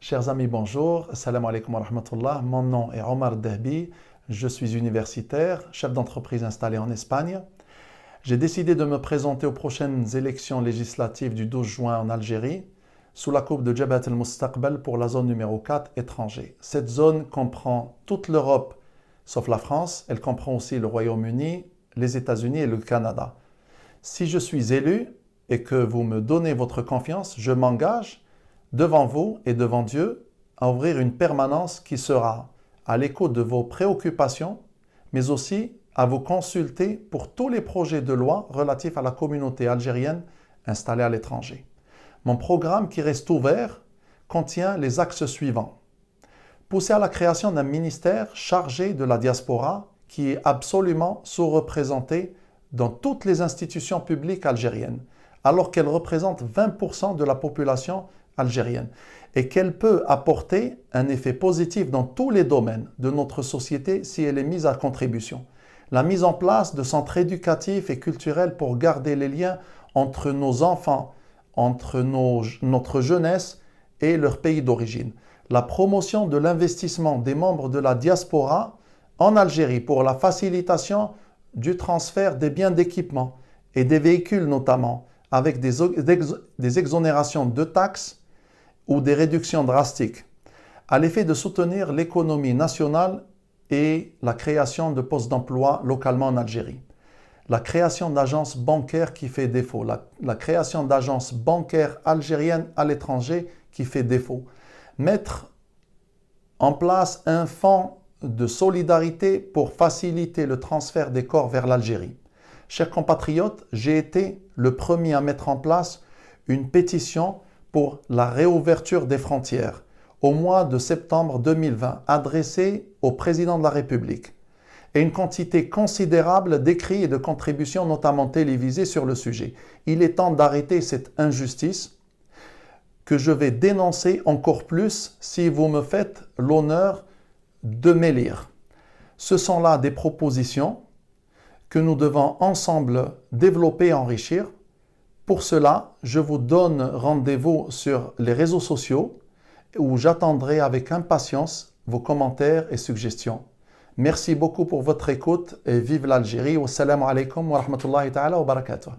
Chers amis, bonjour. Assalamu alaikum wa rahmatullah. Mon nom est Omar Dahbi. Je suis universitaire, chef d'entreprise installé en Espagne. J'ai décidé de me présenter aux prochaines élections législatives du 12 juin en Algérie sous la coupe de Jabhat al-Mustaqbal pour la zone numéro 4, étranger. Cette zone comprend toute l'Europe sauf la France. Elle comprend aussi le Royaume-Uni, les États-Unis et le Canada. Si je suis élu et que vous me donnez votre confiance, je m'engage devant vous et devant Dieu à ouvrir une permanence qui sera à l'écoute de vos préoccupations, mais aussi à vous consulter pour tous les projets de loi relatifs à la communauté algérienne installée à l'étranger. Mon programme qui reste ouvert contient les axes suivants. Pousser à la création d'un ministère chargé de la diaspora qui est absolument sous-représentée dans toutes les institutions publiques algériennes, alors qu'elle représente 20% de la population algérienne et qu'elle peut apporter un effet positif dans tous les domaines de notre société si elle est mise à contribution. La mise en place de centres éducatifs et culturels pour garder les liens entre nos enfants, entre notre jeunesse et leur pays d'origine. La promotion de l'investissement des membres de la diaspora en Algérie pour la facilitation du transfert des biens d'équipement et des véhicules notamment, avec des exonérations de taxes ou des réductions drastiques, à l'effet de soutenir l'économie nationale et la création de postes d'emploi localement en Algérie. La création d'agences bancaires qui fait défaut, la création d'agences bancaires algériennes à l'étranger qui fait défaut. Mettre en place un fonds de solidarité pour faciliter le transfert des corps vers l'Algérie. Chers compatriotes, j'ai été le premier à mettre en place une pétition pour la réouverture des frontières au mois de septembre 2020, adressée au président de la République, et une quantité considérable d'écrits et de contributions, notamment télévisées, sur le sujet. Il est temps d'arrêter cette injustice que je vais dénoncer encore plus si vous me faites l'honneur de m'élire. Ce sont là des propositions que nous devons ensemble développer et enrichir. Pour cela, je vous donne rendez-vous sur les réseaux sociaux où j'attendrai avec impatience vos commentaires et suggestions. Merci beaucoup pour votre écoute et vive l'Algérie. Wassalamu alaikum wa rahmatullahi ta'ala wa barakatuh.